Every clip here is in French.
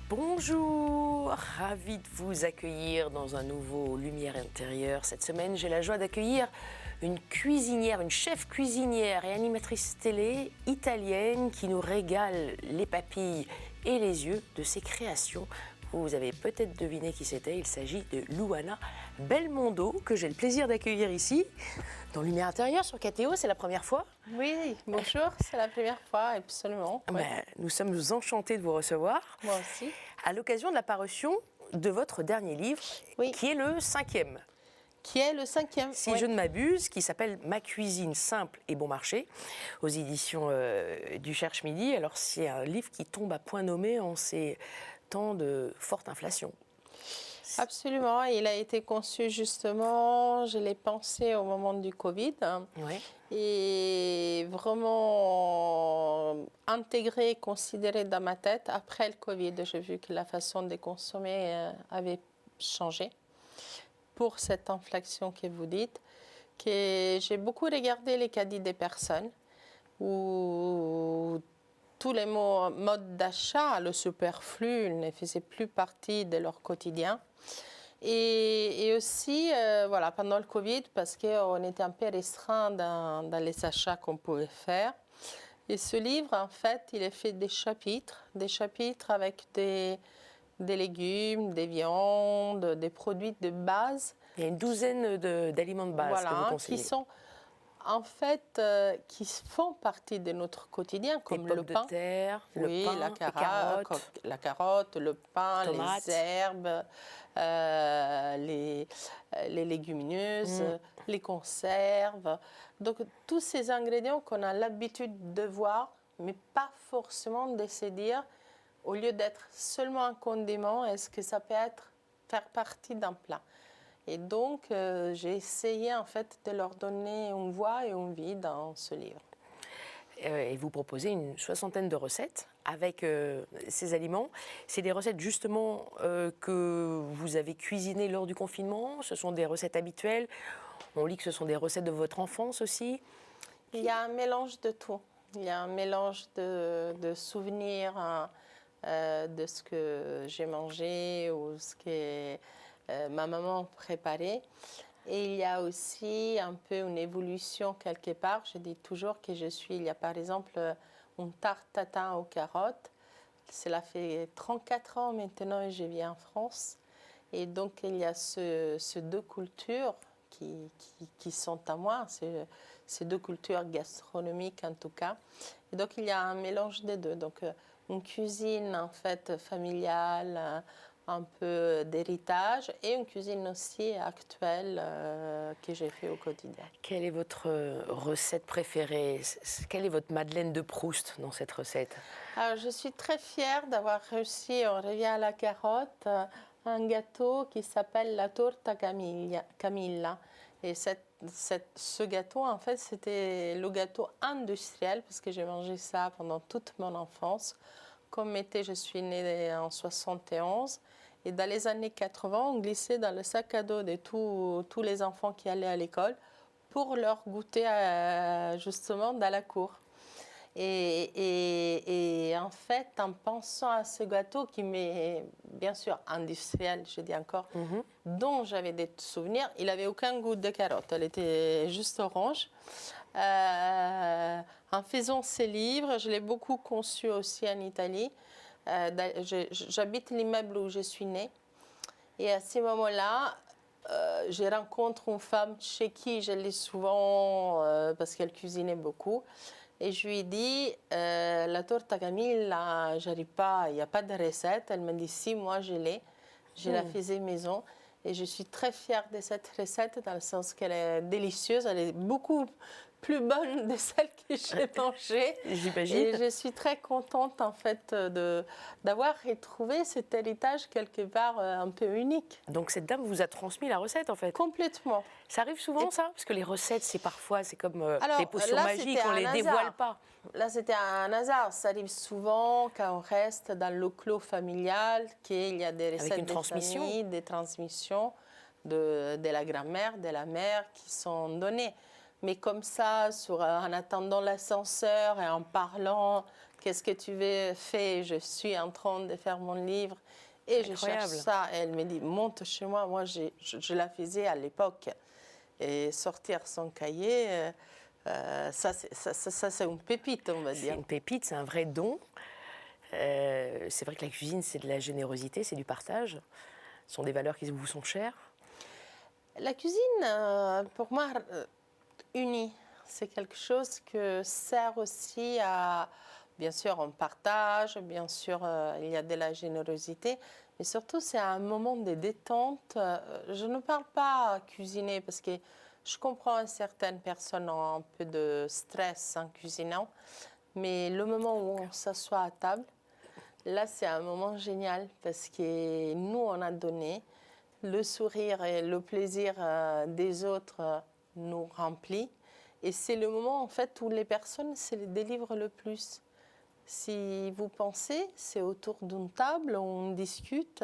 Bonjour, ravi de vous accueillir dans un nouveau Lumière intérieure. Cette semaine, j'ai la joie d'accueillir une cuisinière, une chef cuisinière et animatrice télé italienne qui nous régale les papilles et les yeux de ses créations. Vous avez peut-être deviné qui c'était, il s'agit de Luana Belmondo, que j'ai le plaisir d'accueillir ici, dans Lumière intérieure sur KTO, c'est la première fois. Oui, bonjour, c'est la première fois, absolument. Ouais. Nous sommes enchantés de vous recevoir. Moi aussi. À l'occasion de la parution de votre dernier livre, qui est le 5e. Qui est le 5e. Si je ne m'abuse, qui s'appelle Ma cuisine simple et bon marché, aux éditions du Cherche Midi. Alors c'est un livre qui tombe à point nommé en ces temps de forte inflation. Absolument, il a été conçu justement, je l'ai pensé au moment du Covid, et vraiment intégré, considéré dans ma tête après le Covid. J'ai vu que la façon de consommer avait changé pour cette inflation que vous dites, que j'ai beaucoup regardé les caddies des personnes, où tous les modes d'achat, le superflu, ne faisaient plus partie de leur quotidien. Et aussi, voilà, pendant le Covid, parce qu'on était un peu restreint dans les achats qu'on pouvait faire. Et ce livre, en fait, il est fait des chapitres avec des légumes, des viandes, des produits de base. Il y a une douzaine d'aliments de base que vous conseillez. Qui sont en fait, qui font partie de notre quotidien, comme le pain, de terre, le pain, la carotte, le pain, tomates, les herbes, les légumineuses, les conserves. Donc, tous ces ingrédients qu'on a l'habitude de voir, mais pas forcément de se dire, au lieu d'être seulement un condiment, est-ce que ça peut faire partie d'un plat? Et donc, j'ai essayé en fait de leur donner une voix et une vie dans ce livre. Et vous proposez une soixantaine de recettes avec ces aliments. C'est des recettes justement que vous avez cuisinées lors du confinement. Ce sont des recettes habituelles. On lit que ce sont des recettes de votre enfance aussi. Il y a un mélange de tout. Il y a un mélange de souvenirs de ce que j'ai mangé ou ce que ma maman préparait. Et il y a aussi un peu une évolution quelque part. Je dis toujours que il y a par exemple une tarte tatin aux carottes. Cela fait 34 ans maintenant que je vis en France. Et donc il y a ces deux cultures qui sont à moi, ces deux cultures gastronomiques en tout cas. Et donc il y a un mélange des deux. Donc une cuisine en fait familiale, un peu d'héritage, et une cuisine aussi actuelle que j'ai fait au quotidien. Quelle est votre recette préférée? Quelle est votre Madeleine de Proust dans cette recette? Alors, je suis très fière d'avoir réussi, on revient à la carotte, un gâteau qui s'appelle la torta Camilla. Et ce gâteau, en fait, c'était le gâteau industriel, parce que j'ai mangé ça pendant toute mon enfance. Comme je suis née en 71, et dans les années 80, on glissait dans le sac à dos de tous les enfants qui allaient à l'école pour leur goûter justement dans la cour. Et en fait, en pensant à ce gâteau qui m'est bien sûr industriel, je dis encore, dont j'avais des souvenirs, il n'avait aucun goût de carotte, elle était juste orange. En faisant ces livres, je l'ai beaucoup conçu aussi en Italie. J'habite l'immeuble où je suis née. Et à ce moment-là, je rencontre une femme chez qui j'allais souvent parce qu'elle cuisinait beaucoup. Et je lui ai dit, la torta Camilla, j'arrive pas, il n'y a pas de recette. Elle m'a dit, si, moi je l'ai. Je la faisais maison. Et je suis très fière de cette recette dans le sens qu'elle est délicieuse. Elle est beaucoup plus bonne de celle que j'ai mangée. J'imagine. Et je suis très contente en fait d'avoir retrouvé cet héritage quelque part un peu unique. Donc cette dame vous a transmis la recette en fait? Complètement. Ça arrive souvent ça? Parce que les recettes, c'est comme des potions magiques, on ne les dévoile pas. Là, c'était un hasard. Ça arrive souvent quand on reste dans le clos familial, qu'il y a des recettes des familles, des transmissions de la grand-mère, de la mère qui sont données. Mais comme ça, en attendant l'ascenseur et en parlant, qu'est-ce que tu fais? Je suis en train de faire mon livre et je cherche Incroyable. ça. Et elle me dit, monte chez moi. Moi, je la faisais à l'époque. Et sortir son cahier, ça, c'est une pépite, on va C'est dire. une pépite, c'est un vrai don. C'est vrai que la cuisine, c'est de la générosité, c'est du partage. Ce sont des valeurs qui vous sont chères. La cuisine, pour moi, unit. C'est quelque chose qui sert aussi à... Bien sûr, on partage, bien sûr, il y a de la générosité, mais surtout, c'est un moment de détente. Je ne parle pas cuisiner parce que je comprends que certaines personnes ont un peu de stress en cuisinant, mais le moment où on s'assoit à table, là, c'est un moment génial parce que nous, on a donné le sourire et le plaisir des autres nous remplit. Et c'est le moment, en fait, où les personnes se les délivrent le plus. Si vous pensez, c'est autour d'une table où on discute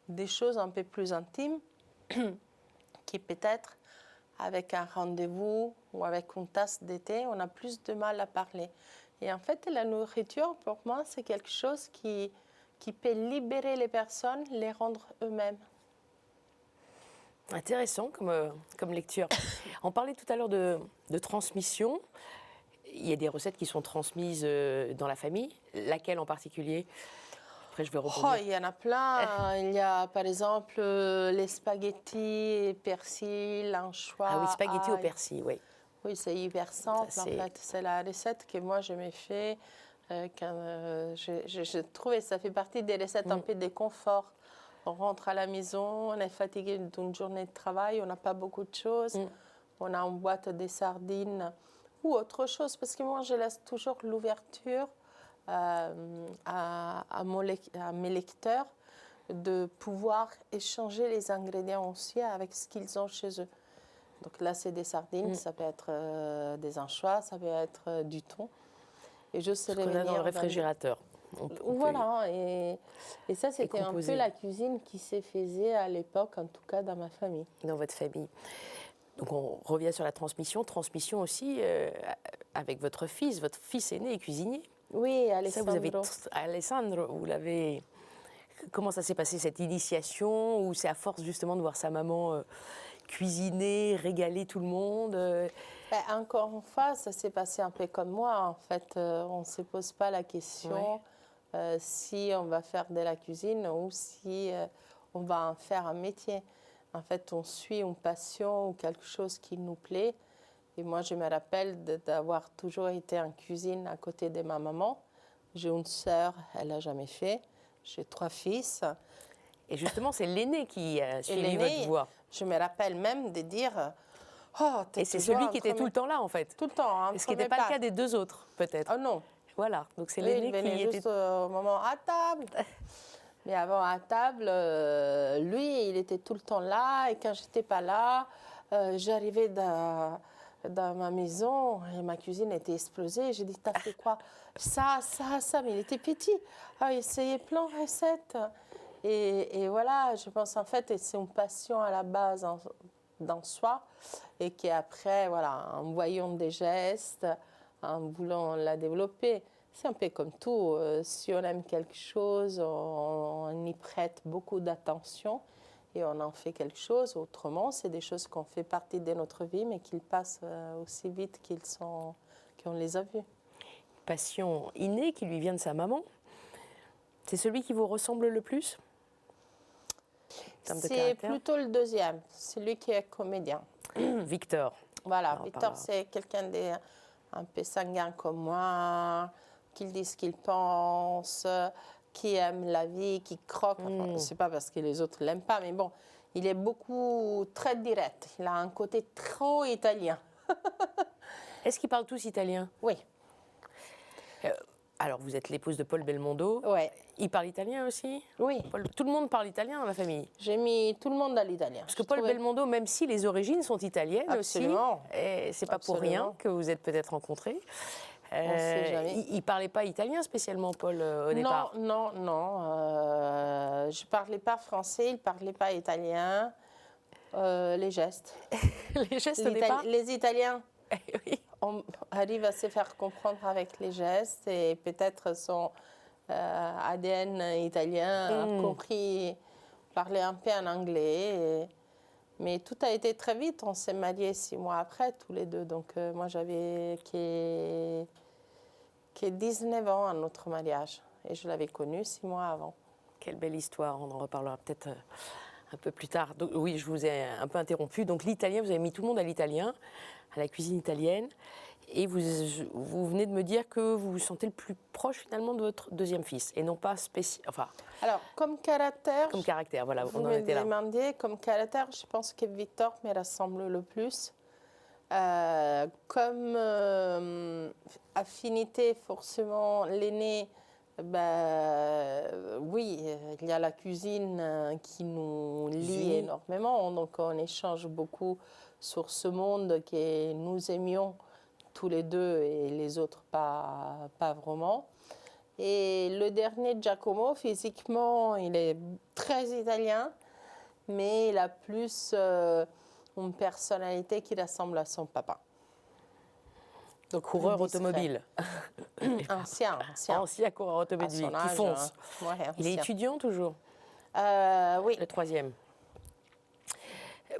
des choses un peu plus intimes qui peut-être, avec un rendez-vous ou avec une tasse de thé, on a plus de mal à parler. Et en fait, la nourriture, pour moi, c'est quelque chose qui peut libérer les personnes, les rendre eux-mêmes. Intéressant comme lecture. On parlait tout à l'heure de transmission. Il y a des recettes qui sont transmises dans la famille. Laquelle en particulier? Après, je vais rebondir. Oh, il y en a plein. Il y a par exemple les spaghettis, persil, anchois. Ah oui, spaghetti au ail. persil, oui. Oui, c'est hyper simple Ça, en fait. C'est la recette que moi je me fais. Je trouvais que ça fait partie des recettes un peu de confort. On rentre à la maison, on est fatigué d'une journée de travail, on n'a pas beaucoup de choses. On a une boîte de sardines ou autre chose. Parce que moi, je laisse toujours l'ouverture à mes lecteurs de pouvoir échanger les ingrédients aussi avec ce qu'ils ont chez eux. Donc là, c'est des sardines, ça peut être des anchois, ça peut être du thon. Et je sais Ce qu'on a dans le réfrigérateur. Voilà, et ça, c'était un peu la cuisine qui se faisait à l'époque, en tout cas dans ma famille. Dans votre famille. Donc on revient sur la transmission. Transmission aussi avec votre fils aîné est cuisinier. Oui, Alessandro. Alessandro, vous l'avez... Comment ça s'est passé cette initiation? Ou c'est à force justement de voir sa maman cuisiner, régaler tout le monde Encore une fois, ça s'est passé un peu comme moi. En fait, on ne se pose pas la question si on va faire de la cuisine ou si on va en faire un métier. En fait, on suit une passion ou quelque chose qui nous plaît. Et moi, je me rappelle d'avoir toujours été en cuisine à côté de ma maman. J'ai une sœur, elle n'a jamais fait. J'ai 3 fils. Et justement, c'est l'aîné qui a suivi votre voie. Je me rappelle même de dire... Oh, et c'est celui qui était tout le temps là, en fait. Tout le temps. Hein, ce qui n'était pas le cas des 2 autres, peut-être. Oh non. Voilà, donc c'est l'aîné qui était... juste au moment à table. Mais avant, à table, lui, il était tout le temps là. Et quand je n'étais pas là, j'arrivais dans ma maison et ma cuisine était explosée. J'ai dit, t'as fait quoi? Ça. Mais il était petit. Ah, il essayait plein de recettes. Et voilà, je pense en fait, c'est une passion à la base dans soi. Et qu'après, voilà, en voyant des gestes, en voulant la développer, c'est un peu comme tout. Si on aime quelque chose, on y prête beaucoup d'attention et on en fait quelque chose. Autrement, c'est des choses qu'on fait partie de notre vie, mais qu'ils passent aussi vite qu'on les a vues. Passion innée qui lui vient de sa maman. C'est celui qui vous ressemble le plus? C'est plutôt le deuxième, celui qui est comédien. Victor. Voilà, Victor, c'est quelqu'un d'un peu sanguin comme moi, qui dit ce qu'il pense, qui aime la vie, qui croque. Enfin, c'est pas parce que les autres l'aiment pas, mais bon, il est très direct. Il a un côté trop italien. Est-ce qu'ils parlent tous italien? Oui. Alors, vous êtes l'épouse de Paul Belmondo. Ouais. Il parle italien aussi? Oui. Tout le monde parle italien dans la famille? J'ai mis tout le monde à l'italien. Parce que Paul Belmondo, même si les origines sont italiennes Absolument. aussi, et c'est pas pour rien que vous êtes peut-être rencontrés. On sait jamais. Il parlait pas italien spécialement, Paul, au départ? Non. Je parlais pas français, il parlait pas italien. Les gestes. Les gestes au départ? Les Italiens. Oui. On arrive à se faire comprendre avec les gestes et peut-être son ADN italien a compris parler un peu en anglais. Mais tout a été très vite. On s'est mariés 6 mois après, tous les deux. Donc moi, j'avais qui 19 ans à notre mariage. Et je l'avais connu 6 mois avant. Quelle belle histoire, on en reparlera peut-être un peu plus tard. Donc, oui, je vous ai un peu interrompu. Donc l'italien, vous avez mis tout le monde à l'italien, à la cuisine italienne. Et vous venez de me dire que vous vous sentez le plus proche finalement de votre deuxième fils et non pas spécial. Enfin, Alors, comme caractère, voilà, vous on en me était là. demandez, comme caractère, je pense que Victor me ressemble le plus. Comme affinité, forcément, l'aîné, oui, il y a la cuisine qui nous lie énormément. Donc, on échange beaucoup sur ce monde que nous aimions tous les deux et les autres pas vraiment. Et le dernier, Giacomo, physiquement, il est très italien, mais il a plus une personnalité qui ressemble à son papa. Donc coureur automobile. Ancien. Ancien coureur automobile À son qui âge, fonce. Ouais, Il est ancien. étudiant toujours, Oui. le troisième.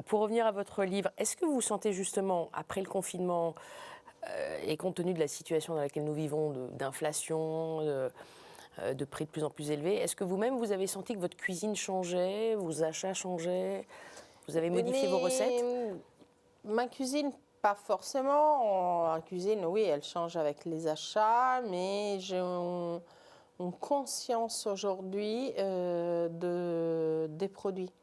Pour revenir à votre livre, est-ce que vous sentez justement, après le confinement, et compte tenu de la situation dans laquelle nous vivons, d'inflation, de prix de plus en plus élevés, est-ce que vous-même, vous avez senti que votre cuisine changeait, vos achats changeaient, vous avez modifié vos recettes? Ma cuisine, pas forcément. En cuisine, oui, elle change avec les achats, mais j'ai une conscience aujourd'hui des produits.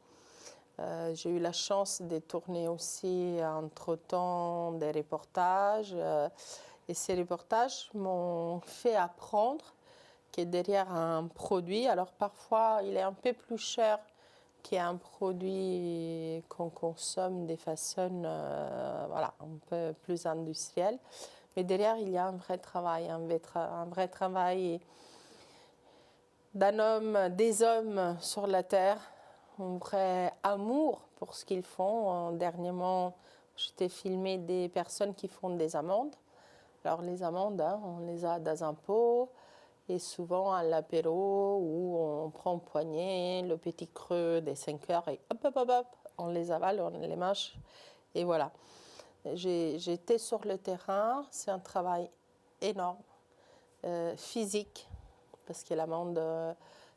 J'ai eu la chance de tourner aussi entre-temps des reportages. Et ces reportages m'ont fait apprendre que derrière un produit, alors parfois il est un peu plus cher qu'un produit qu'on consomme de façon voilà, un peu plus industrielle. Mais derrière, il y a un vrai travail, un vrai travail d'un homme, des hommes sur la terre, un vrai amour pour ce qu'ils font. Dernièrement, j'étais filmé des personnes qui font des amandes. Alors les amandes, hein, on les a dans un pot et souvent à l'apéro où on prend une poignée, le petit creux des 5 heures et hop, hop, hop, hop, on les avale, on les mâche et voilà. J'étais sur le terrain, c'est un travail énorme, physique, parce que l'amande,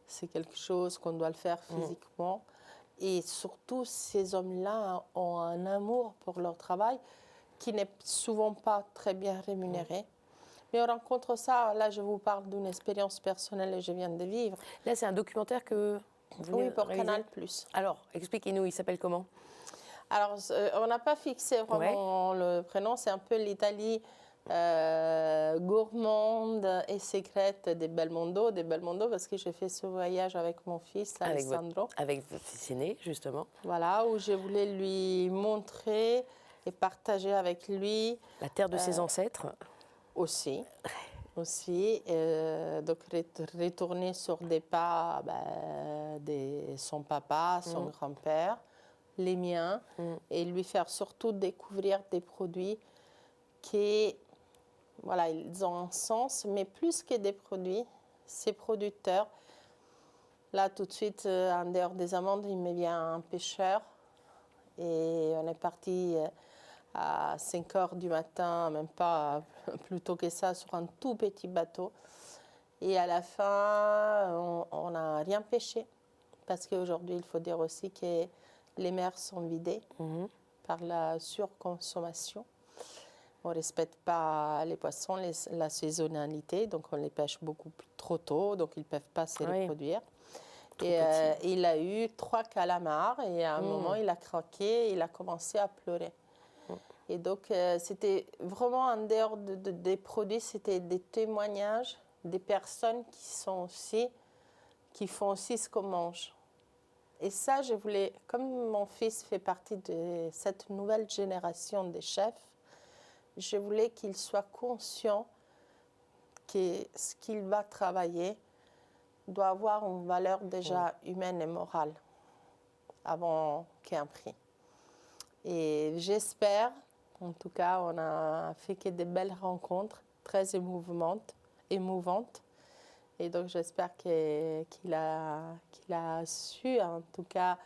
c'est quelque chose qu'on doit le faire physiquement. Et surtout, ces hommes-là ont un amour pour leur travail qui n'est souvent pas très bien rémunéré. Mais on rencontre ça, là je vous parle d'une expérience personnelle que je viens de vivre. Là, c'est un documentaire que vous venez Oui, pour réaliser. Canal+. Alors, expliquez-nous, il s'appelle comment? Alors, on n'a pas fixé vraiment le prénom, c'est un peu l'Italie gourmande et secrète des Belmondo, parce que j'ai fait ce voyage avec mon fils, Alessandro. Avec votre fils aîné, justement. Voilà, où je voulais lui montrer et partager avec lui. La terre de ses ancêtres. Aussi. Donc retourner sur des pas de son papa, son grand-père, les miens, et lui faire surtout découvrir des produits qui, voilà, ils ont un sens, mais plus que des produits, ces producteurs. Là, tout de suite, en dehors des amandes, il me vient un pêcheur, et on est parti à 5 heures du matin, même pas plus tôt que ça, sur un tout petit bateau. Et à la fin, on n'a rien pêché. Parce qu'aujourd'hui, il faut dire aussi que les mers sont vidées par la surconsommation. On ne respecte pas les poissons, la saisonnalité, donc on les pêche beaucoup trop tôt, donc ils ne peuvent pas se reproduire. Et il a eu 3 calamars et à un moment, il a craqué, il a commencé à pleurer. Et donc, c'était vraiment en dehors des produits, c'était des témoignages des personnes qui font aussi ce qu'on mange. Et ça, je voulais, comme mon fils fait partie de cette nouvelle génération de chefs, je voulais qu'il soit conscient que ce qu'il va travailler doit avoir une valeur déjà humaine et morale avant qu'un prix. Et j'espère, En tout cas, on a fait que des belles rencontres, très émouvantes. Et donc, j'espère qu'il a su, en tout cas,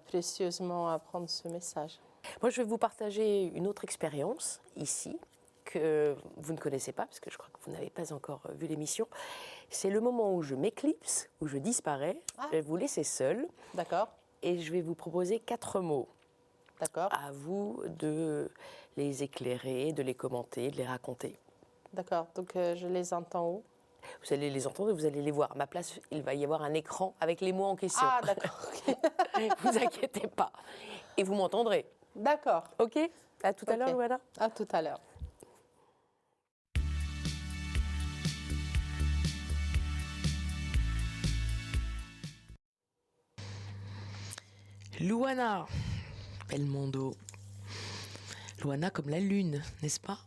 précieusement apprendre ce message. Moi, je vais vous partager une autre expérience ici que vous ne connaissez pas, parce que je crois que vous n'avez pas encore vu l'émission. C'est le moment où je m'éclipse, où je disparais. Je vais vous laisser seul. D'accord. Et je vais vous proposer 4 mots. D'accord. À vous de les éclairer, de les commenter, de les raconter. D'accord. Donc, je les entends où? Vous allez les entendre et vous allez les voir. À ma place, il va y avoir un écran avec les mots en question. Ah, d'accord. Vous inquiétez pas. Et vous m'entendrez. D'accord. OK? À tout à l'heure, Louana. À tout à l'heure. Louana Belmondo. Louana comme la lune, n'est-ce pas?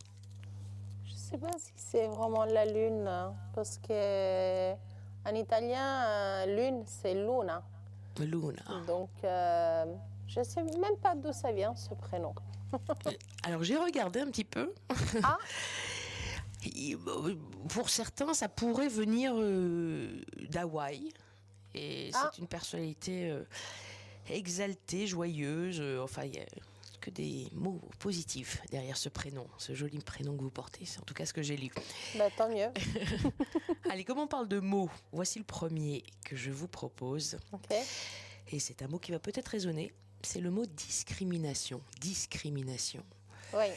Je ne sais pas si c'est vraiment la lune, hein, parce que en italien, lune, c'est luna. Luna. Donc, je ne sais même pas d'où ça vient, ce prénom. Alors, j'ai regardé un petit peu. Ah, Pour certains, ça pourrait venir d'Hawaï. Et c'est une personnalité exaltée, joyeuse. Enfin, il n'y a que des mots positifs derrière ce prénom, ce joli prénom que vous portez. C'est en tout cas ce que j'ai lu. bah, tant mieux. Allez, comme on parle de mots, voici le premier que je vous propose. Ok. Et c'est un mot qui va peut-être résonner. C'est le mot discrimination. Discrimination. Oui.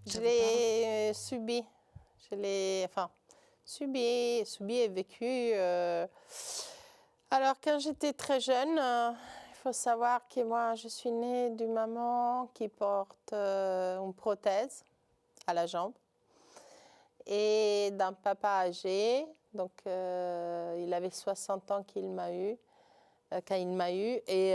Je l'ai subi. Je l'ai, subi et vécu. Alors, quand j'étais très jeune, il faut savoir que moi, je suis née d'une maman qui porte une prothèse à la jambe et d'un papa âgé. Donc, il avait 60 ans quand il m'a eu. Et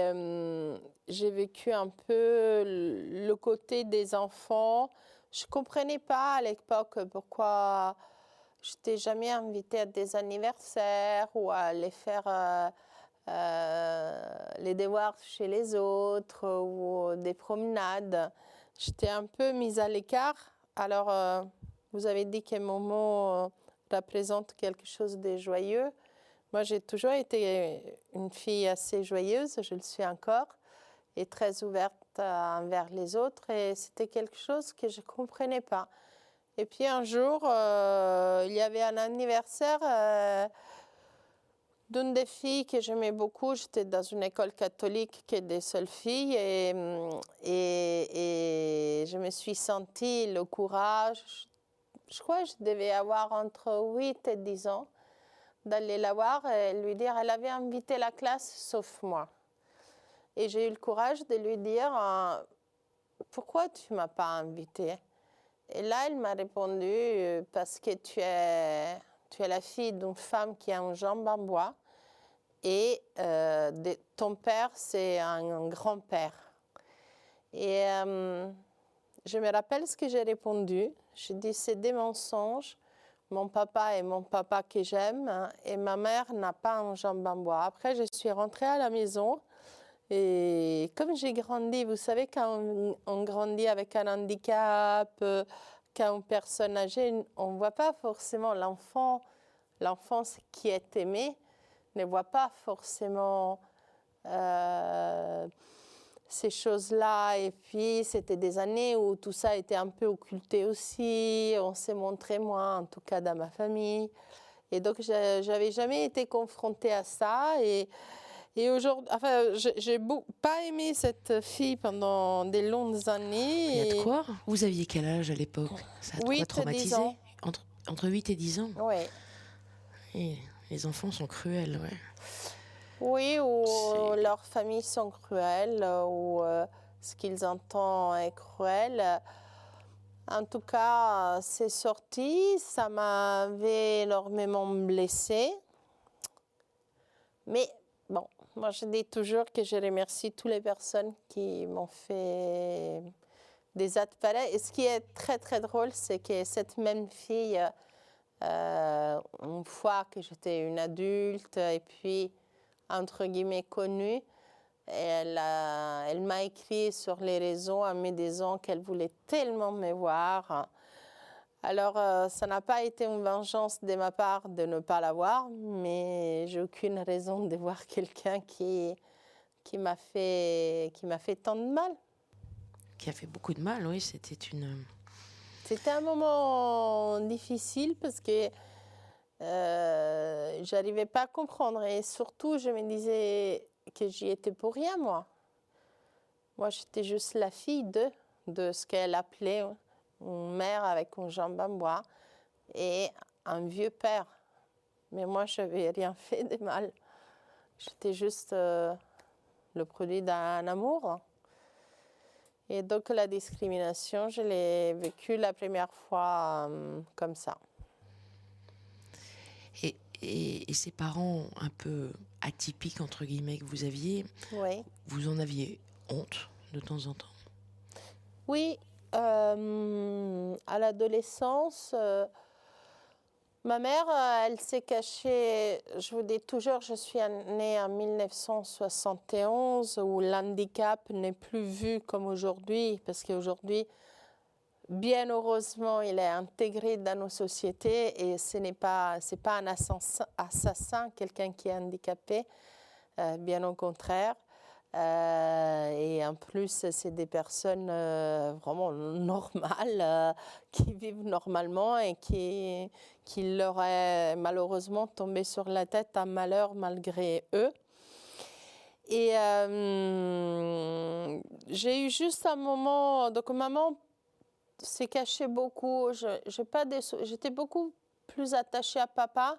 j'ai vécu un peu le côté des enfants. Je ne comprenais pas à l'époque pourquoi je n'étais jamais invitée à des anniversaires ou à aller faire les devoirs chez les autres ou des promenades. J'étais un peu mise à l'écart. Alors, vous avez dit que mon mot représente quelque chose de joyeux. Moi, j'ai toujours été une fille assez joyeuse, je le suis encore, et très ouverte envers les autres. Et c'était quelque chose que je ne comprenais pas. Et puis un jour, il y avait un anniversaire d'une des filles que j'aimais beaucoup. J'étais dans une école catholique qui est des seules filles. Et je me suis sentie le courage. Je crois que je devais avoir entre 8 et 10 ans, d'aller la voir et lui dire, elle avait invité la classe sauf moi. Et j'ai eu le courage de lui dire, pourquoi tu ne m'as pas invitée? Et là, elle m'a répondu, parce que tu es la fille d'une femme qui a une jambe en bois et ton père, c'est un grand-père. Et je me rappelle ce que j'ai répondu. J'ai dit, c'est des mensonges. Mon papa est mon papa que j'aime, hein, et ma mère n'a pas une jambe en bois. Après, je suis rentrée à la maison et comme j'ai grandi, vous savez, quand on grandit avec un handicap, quand une personne âgée, on ne voit pas forcément l'enfant qui est aimé, ne voit pas forcément ces choses-là. Et puis, c'était des années où tout ça était un peu occulté aussi. On s'est montré moins, en tout cas dans ma famille. Et donc, je n'avais jamais été confrontée à ça. Et aujourd'hui, j'ai pas aimé cette fille pendant des longues années. Il y a de quoi? Vous aviez quel âge à l'époque? Ça a de quoi traumatiser? 10 ans. Entre 8 et 10 ans? Oui. Et les enfants sont cruels, ouais. Oui, ou leurs familles sont cruelles, ou ce qu'ils entendent est cruel. En tout cas, c'est sorti, ça m'avait énormément blessée. Mais bon, moi je dis toujours que je remercie toutes les personnes qui m'ont fait des actes pareils. Et ce qui est très très drôle, c'est que cette même fille, une fois que j'étais une adulte et puis entre guillemets connue, Et elle m'a écrit sur les réseaux en me disant qu'elle voulait tellement me voir. Alors, ça n'a pas été une vengeance de ma part de ne pas la voir, mais j'ai aucune raison de voir quelqu'un qui m'a fait tant de mal. Qui a fait beaucoup de mal, oui, c'était un moment difficile parce que j'arrivais pas à comprendre. Et surtout, je me disais que j'y étais pour rien, moi. Moi, j'étais juste la fille de ce qu'elle appelait une mère avec une jambe en bois et un vieux père. Mais moi, je n'avais rien fait de mal. J'étais juste le produit d'un amour. Et donc, la discrimination, je l'ai vécue la première fois comme ça. Et ces parents un peu atypiques, entre guillemets, que vous aviez, Oui. vous en aviez honte de temps en temps? Oui, à l'adolescence, ma mère, elle s'est cachée. Je vous dis toujours, je suis née en 1971 où l'handicap n'est plus vu comme aujourd'hui, parce qu'aujourd'hui, bien heureusement, il est intégré dans nos sociétés et c'est pas un assassin, quelqu'un qui est handicapé, bien au contraire. Et en plus, c'est des personnes vraiment normales qui vivent normalement et qui leur est malheureusement tombé sur la tête un malheur malgré eux. Et j'ai eu juste un moment, donc maman s'est cachée beaucoup. J'étais beaucoup plus attachée à papa.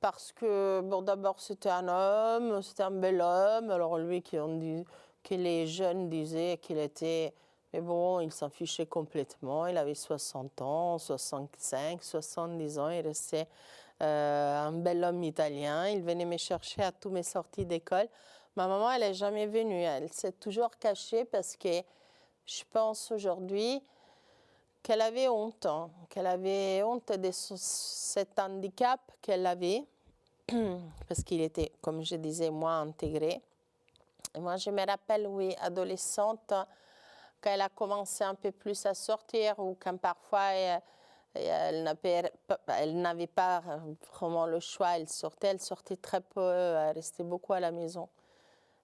Parce que, bon, d'abord, c'était un homme, c'était un bel homme. Alors, lui, que les jeunes disaient qu'il était... Mais bon, il s'en fichait complètement. Il avait 60 ans, 65, 70 ans. Il restait un bel homme italien. Il venait me chercher à toutes mes sorties d'école. Ma maman, elle n'est jamais venue. Elle s'est toujours cachée parce que je pense aujourd'hui qu'elle avait honte, qu'elle avait honte de cet handicap qu'elle avait, parce qu'il était, comme je disais, moins intégré. Et moi, je me rappelle, oui, adolescente, quand elle a commencé un peu plus à sortir, ou quand parfois elle n'avait pas vraiment le choix, elle sortait très peu, elle restait beaucoup à la maison.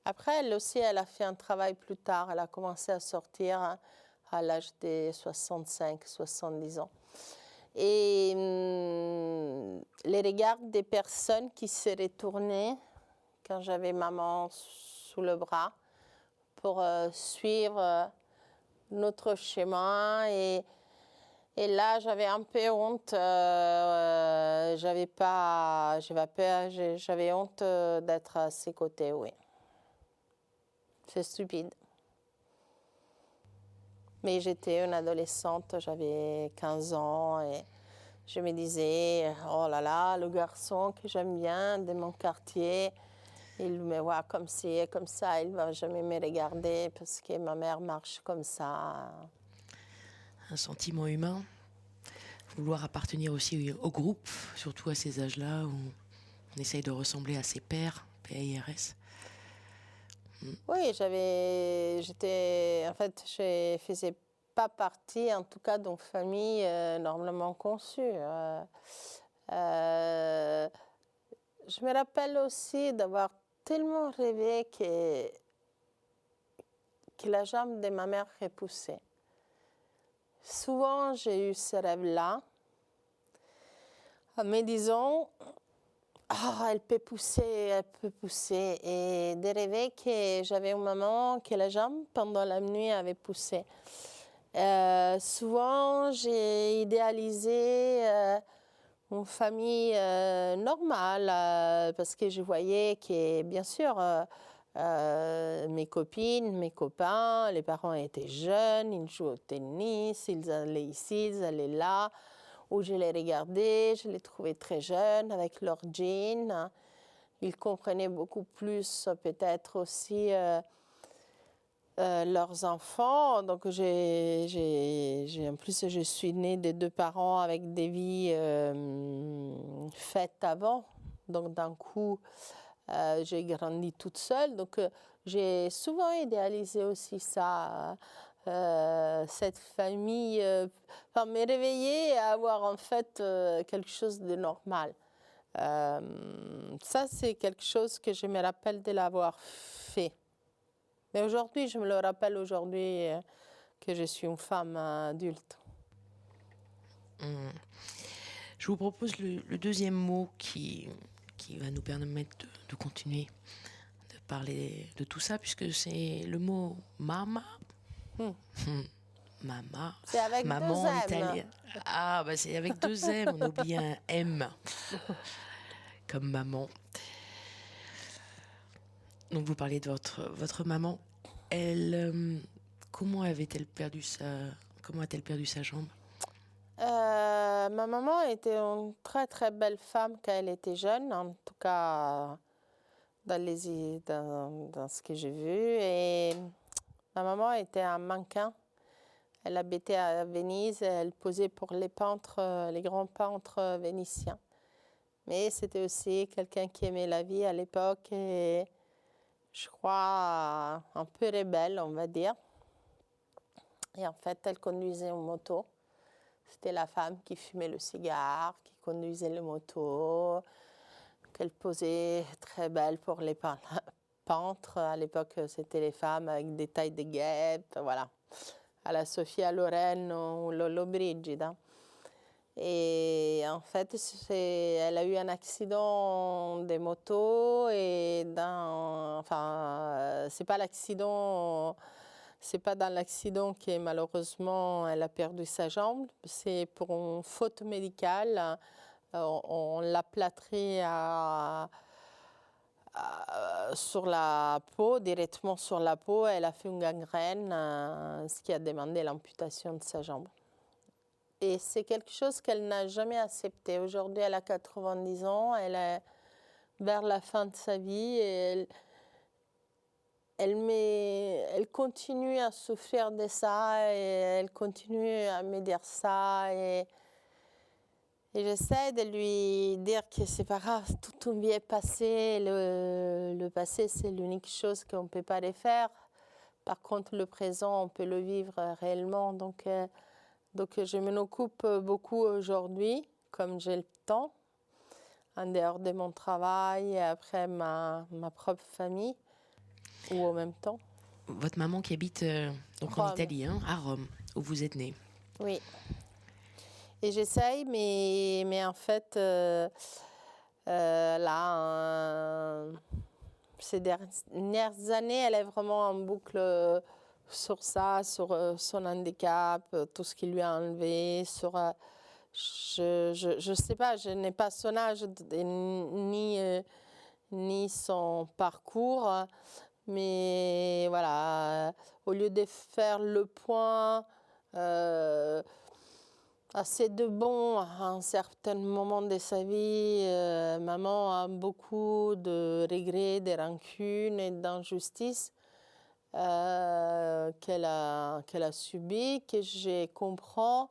Après, elle aussi, elle a fait un travail plus tard, elle a commencé à sortir à l'âge de 65, 70 ans. Et les regards des personnes qui se retournaient quand j'avais maman sous le bras pour suivre notre chemin. Et là, j'avais un peu honte. J'avais honte d'être à ses côtés, oui. C'est stupide. Mais j'étais une adolescente, j'avais 15 ans et je me disais, oh là là, le garçon que j'aime bien de mon quartier, il me voit comme ci et comme ça, il ne va jamais me regarder parce que ma mère marche comme ça. Un sentiment humain, vouloir appartenir aussi au groupe, surtout à ces âges-là où on essaye de ressembler à ses pairs, PAIRS. Oui, je faisais pas partie, en tout cas, d'une famille normalement conçue. Je me rappelle aussi d'avoir tellement rêvé que la jambe de ma mère repoussait. Souvent, j'ai eu ce rêve-là, en me disant... Ah, elle peut pousser. Et de rêver que j'avais une maman que la jambe, pendant la nuit, avait poussé. Souvent, j'ai idéalisé une famille normale parce que je voyais que, bien sûr, mes copines, mes copains, les parents étaient jeunes, ils jouaient au tennis, ils allaient ici, ils allaient là. Où je les regardais, je les trouvais très jeunes avec leurs jeans. Ils comprenaient beaucoup plus peut-être aussi leurs enfants. Donc en plus, je suis née de deux parents avec des vies faites avant. Donc d'un coup, J'ai grandi toute seule, donc j'ai souvent idéalisé aussi ça, cette famille, enfin, me réveiller et avoir en fait quelque chose de normal. Ça, c'est quelque chose que je me rappelle de l'avoir fait. Mais aujourd'hui, je me le rappelle aujourd'hui que je suis une femme adulte. Je vous propose le deuxième mot qui va nous permettre de continuer de parler de tout ça, puisque c'est le mot mama. Mama. C'est avec Maman deux en M. italien. Ah, bah c'est avec deux M, on oublie un M. Comme maman. Donc vous parlez de votre maman. Elle, comment a-t-elle perdu sa jambe? Ma maman était une très très belle femme quand elle était jeune, en tout cas dans ce que j'ai vu. Et ma maman était un mannequin. Elle habitait à Venise, elle posait pour les peintres, les grands peintres vénitiens. Mais c'était aussi quelqu'un qui aimait la vie à l'époque et je crois un peu rebelle, on va dire. Et en fait, elle conduisait une moto. C'était la femme qui fumait le cigare, qui conduisait la moto, qu'elle posait très belle pour les peintres. À l'époque, c'était les femmes avec des tailles de guêpes, voilà. À la Sofia Loren ou Lollo Brigida. Et en fait, elle a eu un accident de moto et c'est pas l'accident. C'est pas dans l'accident que malheureusement elle a perdu sa jambe, c'est pour une faute médicale. On l'a plâtrée sur la peau, directement sur la peau. Elle a fait une gangrène, ce qui a demandé l'amputation de sa jambe. Et c'est quelque chose qu'elle n'a jamais accepté. Aujourd'hui, elle a 90 ans, elle est vers la fin de sa vie et elle continue à souffrir de ça et elle continue à me dire ça. Et j'essaie de lui dire que c'est pas grave, toute une vie est passée. Le passé, c'est l'unique chose qu'on ne peut pas refaire. Par contre, le présent, on peut le vivre réellement. Donc je m'en occupe beaucoup aujourd'hui, comme j'ai le temps, en dehors de mon travail et après ma propre famille, ou en même temps. Votre maman qui habite donc en Italie, hein, à Rome, où vous êtes née. Oui. Et j'essaye, mais en fait, ces dernières années, elle est vraiment en boucle sur ça, sur son handicap, tout ce qui lui a enlevé, je sais pas, je n'ai pas son âge ni son parcours, mais voilà, au lieu de faire le point assez de bon à un certain moment de sa vie, maman a beaucoup de regrets, de rancunes et d'injustices qu'elle a subies, que je comprends,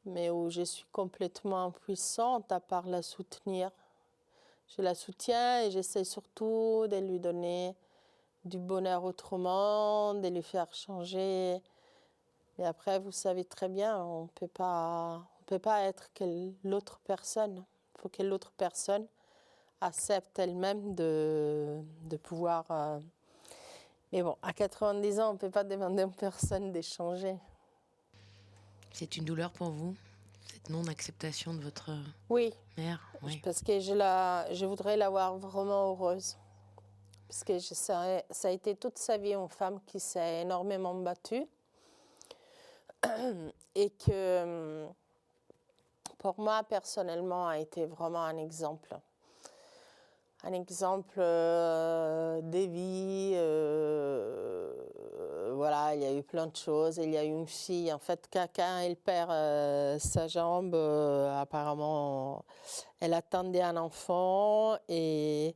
mais où je suis complètement impuissante à part la soutenir. Je la soutiens et j'essaie surtout de lui donner du bonheur autrement, de lui faire changer. Mais après, vous savez très bien, on peut pas être que l'autre personne. Il faut que l'autre personne accepte elle-même de pouvoir... Mais bon, à 90 ans, on ne peut pas demander à une personne de changer. C'est une douleur pour vous, cette non-acceptation de votre mère? Oui, parce que je voudrais la voir vraiment heureuse. Parce que ça a été toute sa vie une femme qui s'est énormément battue. Et que, pour moi, personnellement, a été vraiment un exemple. Un exemple de vie. Voilà, il y a eu plein de choses. Il y a eu une fille, en fait, quand elle perd sa jambe, apparemment, elle attendait un enfant et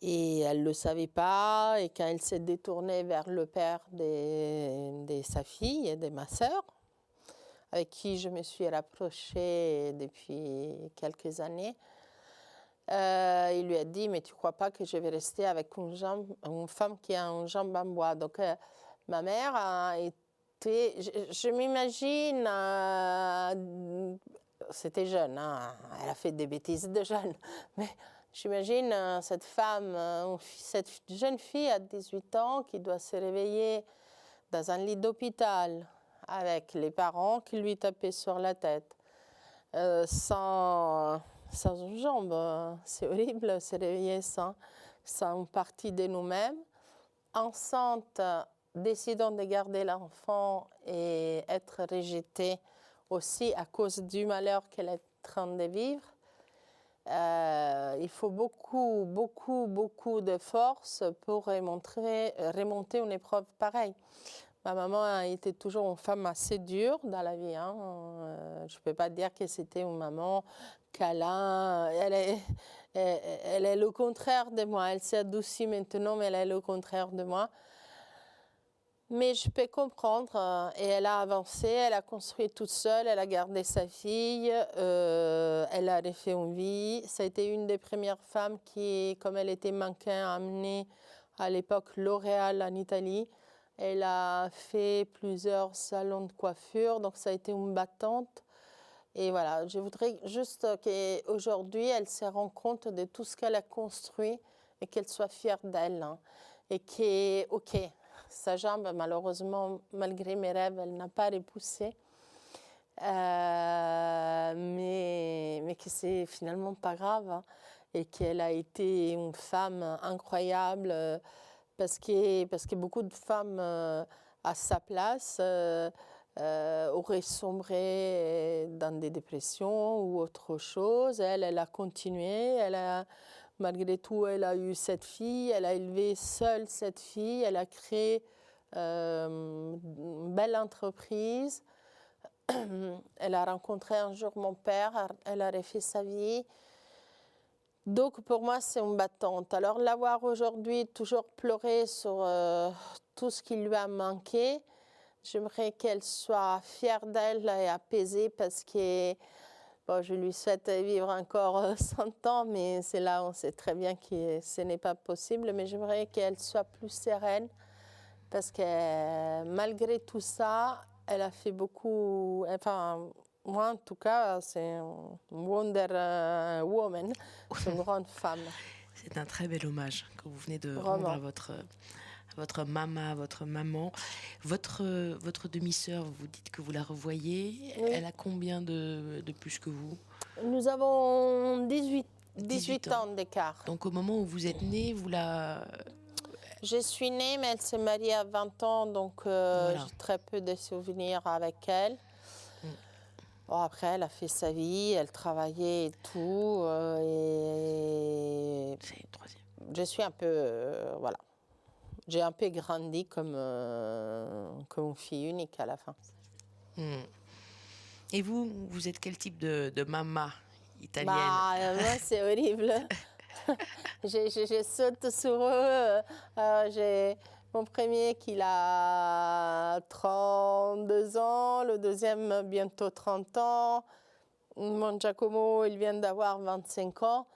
elle ne le savait pas. Et quand elle s'est détournée vers le père de sa fille et de ma sœur, avec qui je me suis rapprochée depuis quelques années, Il lui a dit, mais tu ne crois pas que je vais rester avec une femme qui a une jambe en bois. Donc, ma mère a été... Je m'imagine... c'était jeune, hein, elle a fait des bêtises de jeune. Mais j'imagine cette femme, cette jeune fille à 18 ans qui doit se réveiller dans un lit d'hôpital avec les parents qui lui tapaient sur la tête, sans une jambe. C'est horrible, se réveiller sans une partie de nous-mêmes. Enceinte, décidant de garder l'enfant et être rejetée aussi à cause du malheur qu'elle est en train de vivre. Il faut beaucoup de force pour remonter une épreuve pareille. Ma maman a été toujours une femme assez dure dans la vie. Hein. Je ne peux pas dire que c'était une maman câlin. Elle est le contraire de moi. Elle s'est adoucie maintenant, mais elle est le contraire de moi. Mais je peux comprendre. Et elle a avancé, elle a construit toute seule, elle a gardé sa fille, elle a refait une vie. Ça a été une des premières femmes qui, comme elle était mannequin, a amené à l'époque L'Oréal en Italie. Elle a fait plusieurs salons de coiffure, donc ça a été une battante. Et voilà, je voudrais juste qu'aujourd'hui, elle se rende compte de tout ce qu'elle a construit et qu'elle soit fière d'elle. Hein. Et que, ok, sa jambe, malheureusement, malgré mes rêves, elle n'a pas repoussé. Mais que c'est finalement pas grave. Hein. Et qu'elle a été une femme incroyable. Parce que beaucoup de femmes à sa place auraient sombré dans des dépressions ou autre chose. Elle a continué. Malgré tout, elle a eu cette fille. Elle a élevé seule cette fille. Elle a créé une belle entreprise. Elle a rencontré un jour mon père. Elle a refait sa vie. Donc pour moi, c'est une battante. Alors la voir aujourd'hui toujours pleurer sur tout ce qui lui a manqué, j'aimerais qu'elle soit fière d'elle et apaisée parce que bon, je lui souhaite vivre encore 100 ans, mais c'est là où on sait très bien que ce n'est pas possible. Mais j'aimerais qu'elle soit plus sereine parce que malgré tout ça, elle a fait beaucoup... Enfin, moi, en tout cas, c'est une Wonder Woman, c'est une grande femme. C'est un très bel hommage que vous venez de rendre à votre maman. Votre demi-sœur, vous dites que vous la revoyez. Oui. Elle a combien de plus que vous? Nous avons 18 ans d'écart. Donc au moment où vous êtes née, vous la... Je suis née, mais elle s'est mariée à 20 ans, donc voilà. J'ai très peu de souvenirs avec elle. Bon, après, elle a fait sa vie, elle travaillait et tout. Et c'est une troisième. Je suis un peu... voilà. J'ai un peu grandi comme une fille unique à la fin. Et vous êtes quel type de maman italienne? Moi, c'est horrible. je saute sur eux. J'ai mon premier qui a 32 ans, le deuxième bientôt 30 ans. Mon Giacomo, il vient d'avoir 25 ans.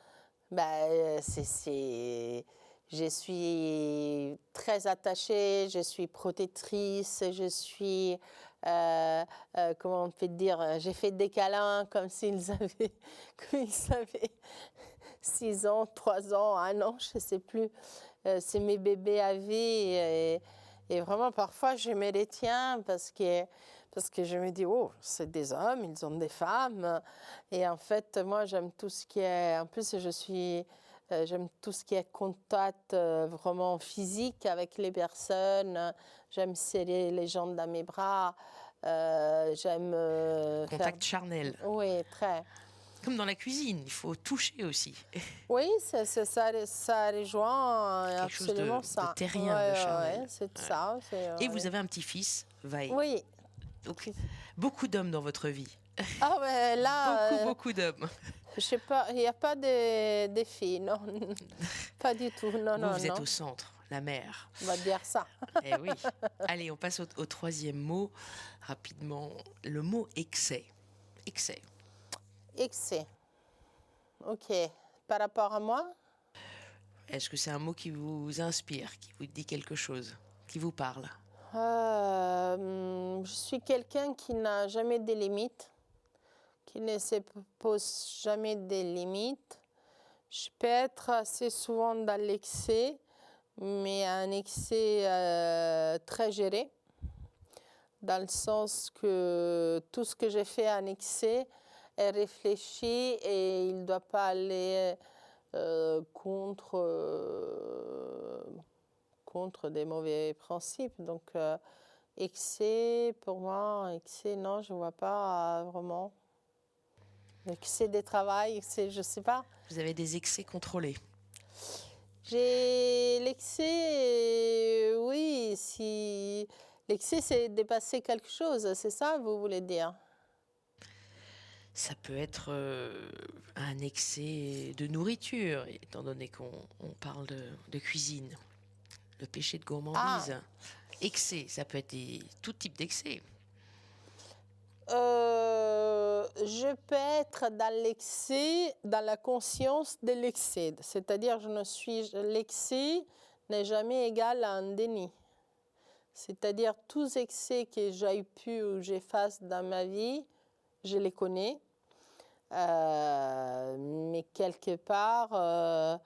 Je suis très attachée, je suis protectrice, je suis, comment on peut dire, j'ai fait des câlins comme s'ils avaient 6 ans, 3 ans, 1 an, je ne sais plus. C'est mes bébés à vie et vraiment parfois je me retiens parce que je me dis, oh, c'est des hommes, ils ont des femmes. Et en fait, moi, j'aime tout ce qui est... En plus, j'aime tout ce qui est contact vraiment physique avec les personnes. J'aime serrer les gens dans mes bras. J'aime contact charnel. Oui, très. Comme dans la cuisine, il faut toucher aussi. Oui, ça rejoint absolument ça. De terrien, de charnel. Ouais, c'est ça. Et vous avez un petit-fils, Vai. Oui. Donc, beaucoup d'hommes dans votre vie. Ah ouais, là... Beaucoup d'hommes. Je sais pas, il n'y a pas de filles, non. Pas du tout, non. Vous êtes au centre, la mère. On va dire ça. Eh oui. Allez, on passe au troisième mot, rapidement. Le mot excès. Excès. Excès. Ok. Par rapport à moi, Est-ce que c'est un mot qui vous inspire, qui vous dit quelque chose, qui vous parle? je suis quelqu'un qui n'a jamais de limites, qui ne se pose jamais des limites. Je peux être assez souvent dans l'excès, mais un excès très géré, dans le sens que tout ce que j'ai fait en excès est réfléchi et il ne doit pas aller contre des mauvais principes. Donc, excès, pour moi, excès, non, je ne vois pas vraiment. Excès de travail, excès, je ne sais pas. Vous avez des excès contrôlés. J'ai l'excès, oui, si l'excès c'est dépasser quelque chose, c'est ça vous voulez dire? Ça peut être un excès de nourriture, étant donné qu'on parle de cuisine. Le péché de gourmandise. Excès, ça peut être tout type d'excès. Je peux être dans l'excès, dans la conscience de l'excès. C'est-à-dire, l'excès n'est jamais égal à un déni. C'est-à-dire, tous les excès que j'ai pu ou j'ai fasse dans ma vie, je les connais. Mais quelque part,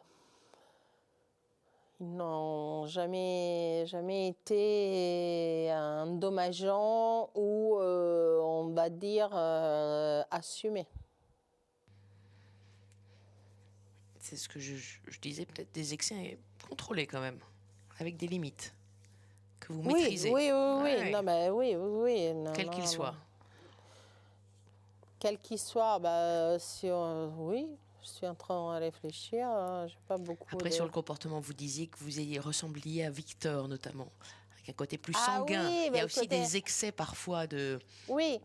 ils n'ont jamais été endommageants ou, on va dire, assumés. C'est ce que je disais, peut-être des excès contrôlés quand même, avec des limites, que vous maîtrisez. Oui. Ouais. Non, mais oui. Non, Quel qu'il soit. Quel qu'il soit, oui, je suis en train de réfléchir. J'ai pas beaucoup. Après, sur le comportement, vous disiez que vous ressembliez à Victor, notamment, avec un côté plus Ah sanguin. oui, Il y a aussi des excès parfois de. Oui,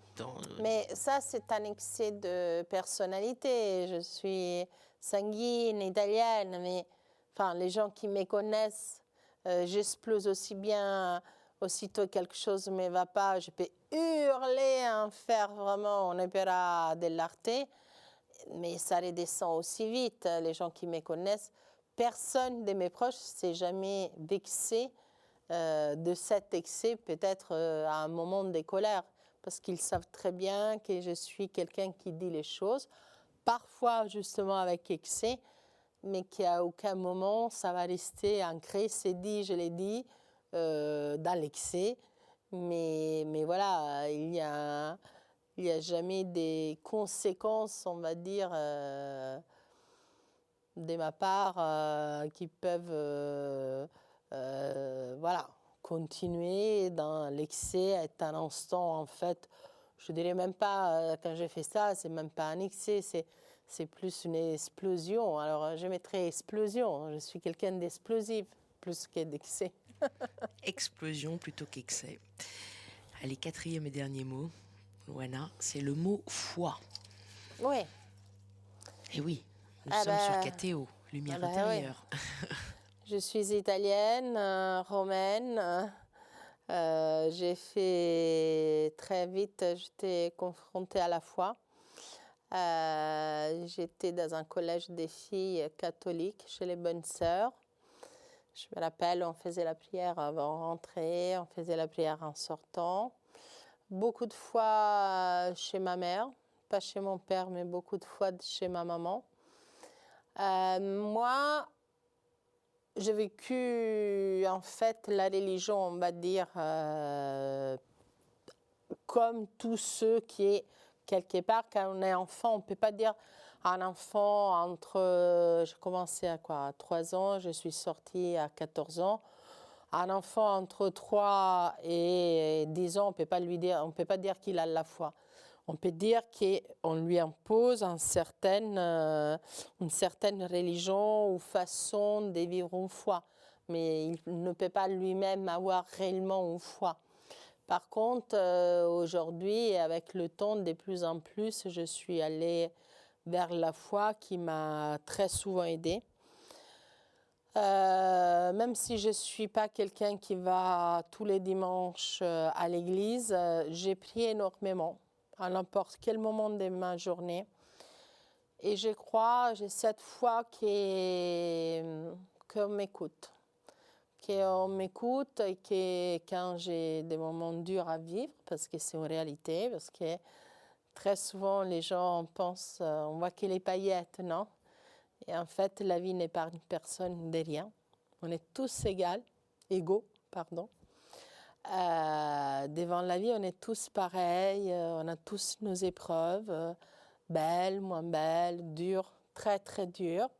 mais ça, c'est un excès de personnalité. Je suis sanguine, italienne, mais enfin, les gens qui me connaissent, j'explose aussi bien. Aussitôt quelque chose ne me va pas, je peux hurler, faire vraiment un opéra dell'arte, mais ça redescend aussi vite. Les gens qui me connaissent, personne de mes proches s'est jamais vexé de cet excès, peut-être à un moment de colère, parce qu'ils savent très bien que je suis quelqu'un qui dit les choses, parfois justement avec excès, mais qu'à aucun moment ça va rester ancré, c'est dit, je l'ai dit, dans l'excès. Mais voilà, il n'y a jamais des conséquences, on va dire, de ma part, qui peuvent voilà, continuer dans l'excès, être un instant, en fait, je dirais même pas, quand j'ai fait ça, c'est même pas un excès, c'est plus une explosion. Alors, je mettrais explosion, je suis quelqu'un d'explosif, plus que d'excès. Explosion plutôt qu'excès. Allez, quatrième et dernier mot, Louana, c'est le mot foi. Oui. Et oui, nous sommes sur KTO, lumière intérieure. Oui. Je suis italienne, romaine. J'ai fait très vite, j'étais confrontée à la foi. J'étais dans un collège des filles catholiques chez les Bonnes Sœurs. Je me rappelle, on faisait la prière avant de rentrer, on faisait la prière en sortant. Beaucoup de fois chez ma mère, pas chez mon père, mais beaucoup de fois chez ma maman. Moi, j'ai vécu en fait la religion, on va dire, comme tous ceux qui est quelque part, quand on est enfant, on ne peut pas dire un enfant entre, j'ai commencé à 3 ans, je suis sortie à 14 ans. Un enfant entre 3 et 10 ans, on ne peut pas dire qu'il a la foi. On peut dire qu'on lui impose une certaine religion ou façon de vivre une foi. Mais il ne peut pas lui-même avoir réellement une foi. Par contre, aujourd'hui, avec le temps, de plus en plus, je suis allée vers la foi qui m'a très souvent aidée. Même si je ne suis pas quelqu'un qui va tous les dimanches à l'église, j'ai prié énormément à n'importe quel moment de ma journée. Et je crois, j'ai cette foi qu'on m'écoute. Qu'on m'écoute et que quand j'ai des moments durs à vivre, parce que c'est une réalité, parce que très souvent les gens pensent, on voit que les paillettes, non? Et en fait, la vie n'épargne personne de rien. On est tous égaux, pardon. Devant la vie, on est tous pareils, on a tous nos épreuves, belles, moins belles, dures, très très dures.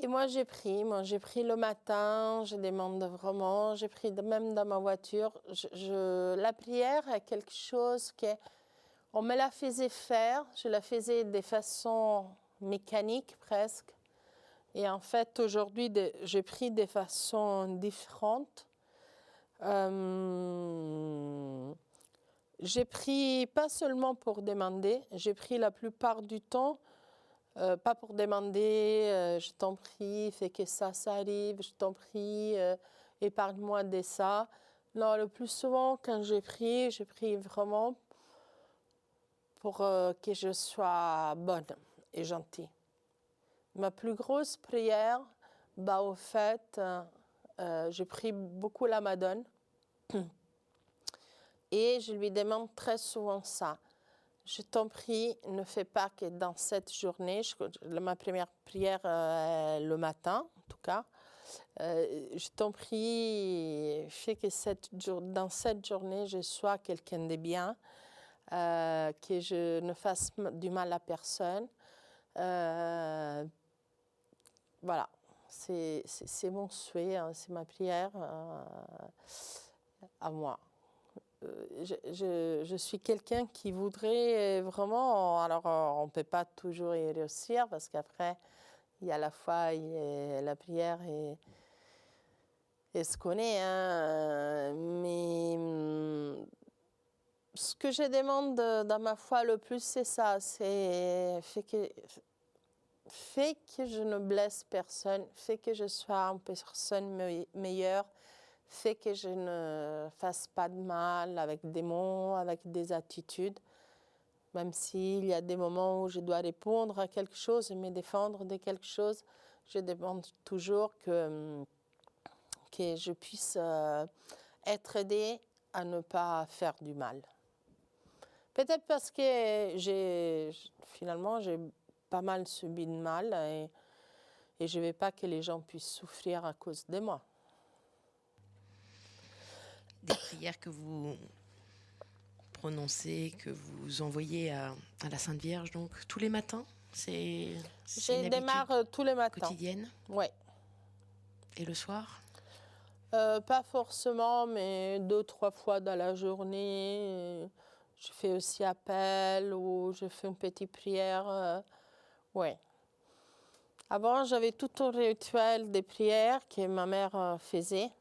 Et moi j'ai pris le matin, je demande vraiment, j'ai pris même dans ma voiture. La prière est quelque chose on me la faisait faire, je la faisais de façon mécanique presque. Et en fait aujourd'hui j'ai pris de façon différente. J'ai pris pas seulement pour demander, j'ai pris la plupart du temps, pas pour demander, je t'en prie, fais que ça arrive, je t'en prie, épargne-moi de ça. Non, le plus souvent, quand j'ai pris vraiment pour que je sois bonne et gentille. Ma plus grosse prière, au fait, je prie beaucoup la Madone. Et je lui demande très souvent ça. Je t'en prie, ne fais pas que dans cette journée, ma première prière le matin en tout cas, je t'en prie, fais que dans cette journée, je sois quelqu'un de bien, que je ne fasse du mal à personne. Voilà, c'est mon souhait, hein, c'est ma prière à moi. Je suis quelqu'un qui voudrait vraiment, alors on ne peut pas toujours y réussir parce qu'après, il y a la foi et la prière et ce qu'on est, hein, mais ce que je demande dans ma foi le plus, c'est ça, c'est fait que je ne blesse personne, fait que je sois une personne meilleure, fait que je ne fasse pas de mal avec des mots, avec des attitudes, même s'il y a des moments où je dois répondre à quelque chose, me défendre de quelque chose, je demande toujours que je puisse être aidée à ne pas faire du mal. Peut-être parce que finalement j'ai pas mal subi de mal et je ne veux pas que les gens puissent souffrir à cause de moi. Des prières que vous prononcez, que vous envoyez à la Sainte Vierge, donc tous les matins, c'est une démarre tous les matins. Quotidienne. Oui. Et le soir? Pas forcément, mais 2-3 fois dans la journée. Je fais aussi appel ou je fais une petite prière. Oui. Avant, j'avais tout un rituel de prière que ma mère faisait.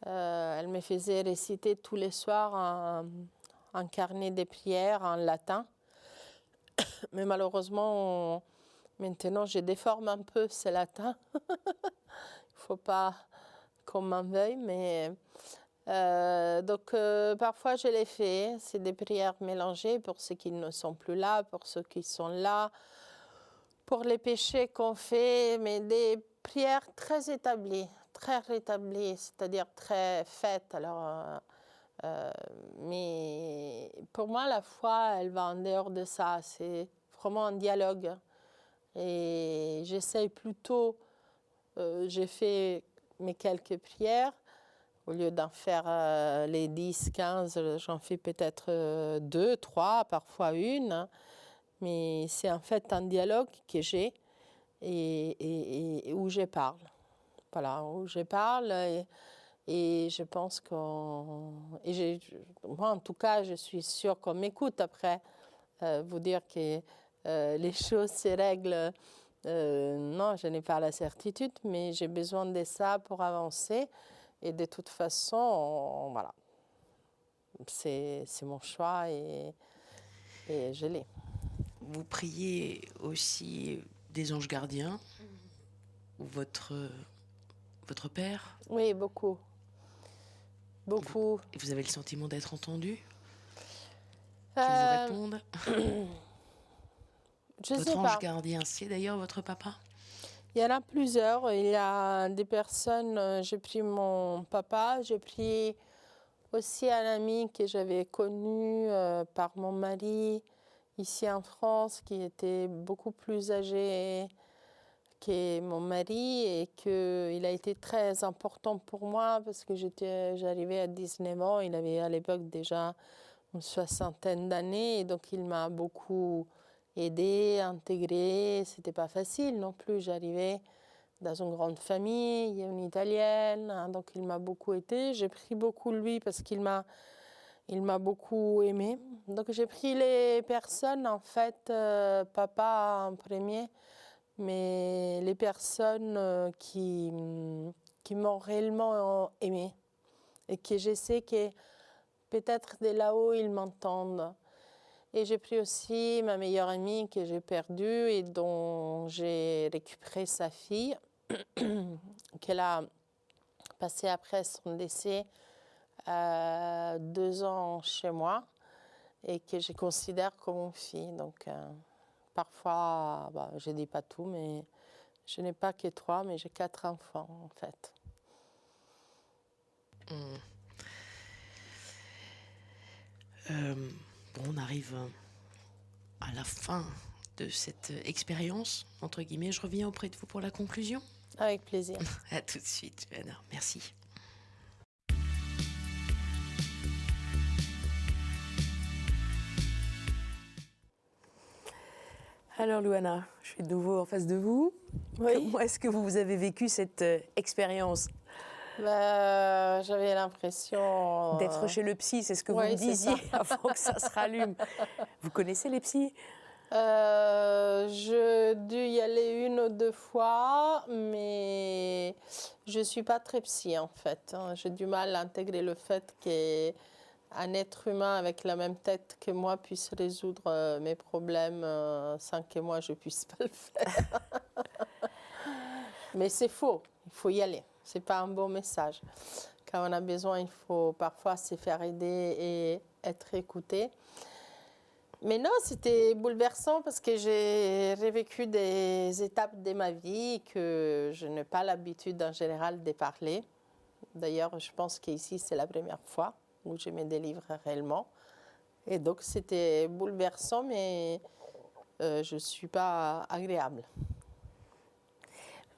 Elle me faisait réciter tous les soirs un carnet de prières en latin. Mais malheureusement, maintenant, je déforme un peu ce latin. Il ne faut pas qu'on m'en veuille, mais... donc, parfois, je les fais. C'est des prières mélangées pour ceux qui ne sont plus là, pour ceux qui sont là, pour les péchés qu'on fait, mais des prières très établies, c'est-à-dire très faites. Alors, mais pour moi, la foi, elle va en dehors de ça. C'est vraiment un dialogue. Et j'essaye plutôt, j'ai fait mes quelques prières, au lieu d'en faire les 10, 15, j'en fais peut-être 2, 3, parfois une. Hein. Mais c'est en fait un dialogue que j'ai et où je parle. Voilà, où je parle et je pense moi en tout cas, je suis sûre qu'on m'écoute après. Vous dire que les choses se règlent, non, je n'ai pas la certitude, mais j'ai besoin de ça pour avancer. Et de toute façon, voilà, c'est mon choix et je l'ai. Vous priez aussi des anges gardiens ou votre père? Oui, beaucoup. Beaucoup. Vous avez le sentiment d'être entendu? Qu'ils vous répondent? Je sais Votre pas. ange gardien, c'est d'ailleurs votre papa? Il y en a plusieurs. Il y a des personnes, j'ai pris mon papa, j'ai pris aussi un ami que j'avais connu par mon mari ici en France, qui était beaucoup plus âgé que mon mari et qu'il a été très important pour moi parce que j'arrivais à 19 ans, il avait à l'époque déjà une soixantaine d'années et donc il m'a beaucoup aidé, intégré. C'était pas facile non plus, j'arrivais dans une grande famille, une italienne, hein, donc il m'a beaucoup aidé. J'ai pris beaucoup lui parce il m'a beaucoup aimé. Donc j'ai pris les personnes, en fait, papa en premier, mais les personnes qui m'ont réellement aimé et que je sais que peut-être de là-haut ils m'entendent. Et j'ai pris aussi ma meilleure amie que j'ai perdue et dont j'ai récupéré sa fille, qu'elle a passé après son décès 2 ans chez moi et que je considère comme une fille. Donc parfois, je ne dis pas tout, mais je n'ai pas que 3, mais j'ai 4 enfants en fait. On arrive à la fin de cette expérience, entre guillemets. Je reviens auprès de vous pour la conclusion. Avec plaisir. À tout de suite, Johanna. Merci. Alors, Louana, je suis de nouveau en face de vous. Oui. Comment est-ce que vous avez vécu cette expérience? J'avais l'impression... D'être chez le psy, c'est ce que vous Oui, me c'est disiez ça. avant que ça se rallume. Vous connaissez les psys? J'ai dû y aller 1 ou 2 fois, mais je ne suis pas très psy en fait, hein. J'ai du mal à intégrer le fait qu'un être humain avec la même tête que moi puisse résoudre mes problèmes sans que moi je puisse pas le faire. Mais c'est faux, il faut y aller. C'est pas un bon message. Quand on a besoin, il faut parfois se faire aider et être écouté. Mais non, c'était bouleversant parce que j'ai revécu des étapes de ma vie que je n'ai pas l'habitude en général de parler. D'ailleurs, je pense qu'ici, c'est la première fois où je me délivre réellement. Et donc, c'était bouleversant, mais je ne suis pas agréable.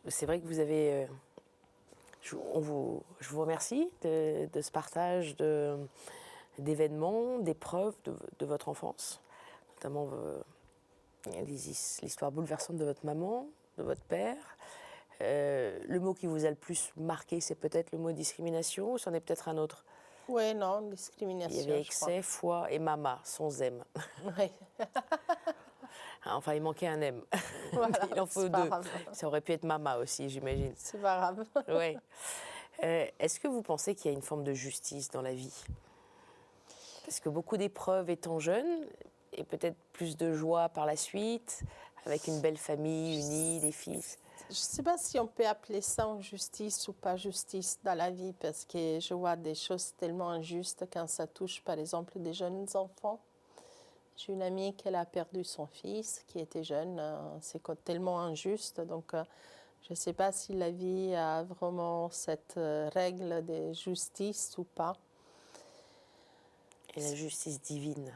C'est vrai que vous avez... je vous remercie de ce partage d'événements, d'épreuves de votre enfance, notamment l'histoire bouleversante de votre maman, de votre père. Le mot qui vous a le plus marqué, c'est peut-être le mot discrimination, ou c'en est peut-être un autre? Oui, non, discrimination. Il y avait excès, foi et mama, sans M. Oui. Enfin, il manquait un M. Voilà, Il en faut c'est pas 2. grave. Ça aurait pu être mama aussi, j'imagine. C'est pas grave. Oui. Est-ce que vous pensez qu'il y a une forme de justice dans la vie? Parce que beaucoup d'épreuves étant jeune, et peut-être plus de joie par la suite, avec une belle famille unie, des fils. Je ne sais pas si on peut appeler ça injustice ou pas justice dans la vie, parce que je vois des choses tellement injustes quand ça touche, par exemple, des jeunes enfants. J'ai une amie qui a perdu son fils, qui était jeune. C'est tellement injuste. Donc, je ne sais pas si la vie a vraiment cette règle de justice ou pas. Et la justice divine.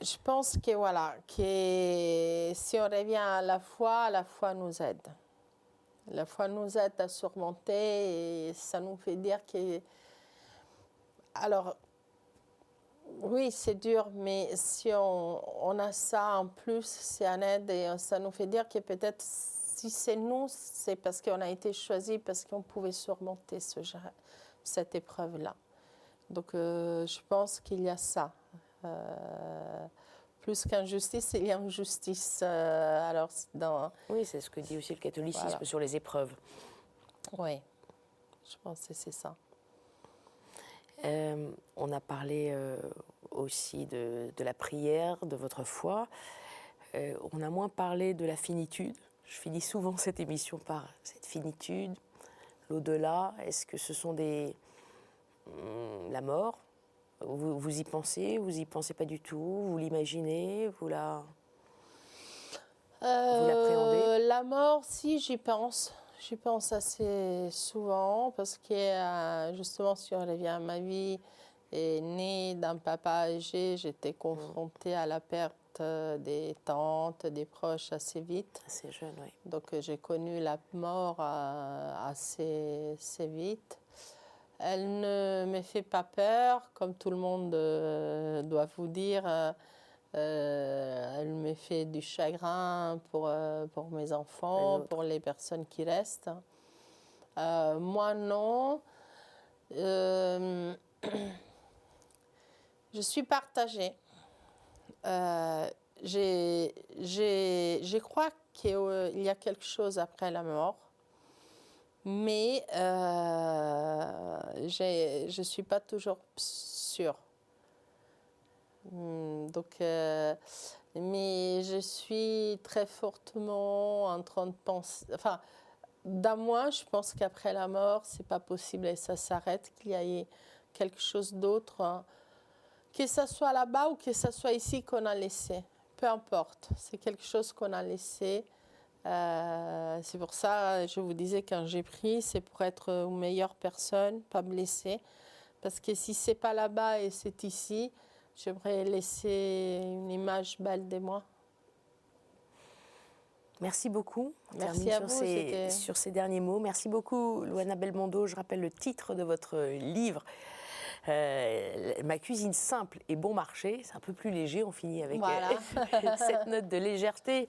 Je pense que voilà, que si on revient à la foi nous aide. La foi nous aide à surmonter et ça nous fait dire que... Alors, oui, c'est dur, mais si on a ça en plus, c'est un aide et ça nous fait dire que peut-être si c'est nous, c'est parce qu'on a été choisi, parce qu'on pouvait surmonter cette épreuve-là. Donc, je pense qu'il y a ça. Plus qu'injustice, il y a injustice. Oui, c'est ce que dit aussi le catholicisme Voilà. sur les épreuves. Oui, je pense que c'est ça. On a parlé aussi de la prière, de votre foi. On a moins parlé de la finitude. Je finis souvent cette émission par cette finitude, l'au-delà. Est-ce que ce sont la mort? Vous y pensez? Vous y pensez pas du tout? Vous l'imaginez? Vous l'appréhendez? La mort, si, j'y pense. J'y pense assez souvent parce que, justement, si on revient à ma vie, et née d'un papa âgé, j'étais confrontée à la perte des tantes, des proches assez vite. Assez jeune, oui. Donc j'ai connu la mort assez vite. Elle ne me fait pas peur, comme tout le monde doit vous dire. Elle me fait du chagrin pour mes enfants, pour les personnes qui restent. Moi, non. Je suis partagée. Je crois qu'il y a quelque chose après la mort, mais je ne suis pas toujours sûre. Donc, mais je suis très fortement en train de penser. Enfin, dans moi, je pense qu'après la mort, c'est pas possible et ça s'arrête, qu'il y ait quelque chose d'autre, hein, que ce soit là-bas ou que ce soit ici qu'on a laissé. Peu importe, c'est quelque chose qu'on a laissé. C'est pour ça, je vous disais, quand j'ai pris, c'est pour être une meilleure personne, pas blessée. Parce que si c'est pas là-bas et c'est ici, j'aimerais laisser une image belle de moi. Merci beaucoup. On Merci termine à vous. sur ces derniers mots. Merci beaucoup, Luana Belmondo. Je rappelle le titre de votre livre. Ma cuisine simple et bon marché, c'est un peu plus léger, on finit avec voilà. cette note de légèreté,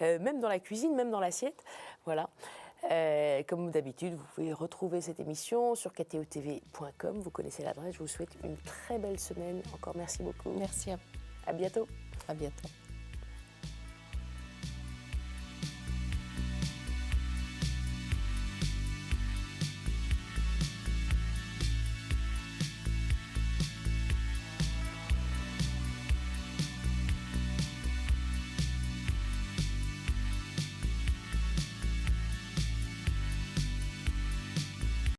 même dans la cuisine, même dans l'assiette. Voilà. Comme d'habitude, vous pouvez retrouver cette émission sur kteotv.com. Vous connaissez l'adresse. Je vous souhaite une très belle semaine. Encore merci beaucoup. Merci à vous. À bientôt. À bientôt.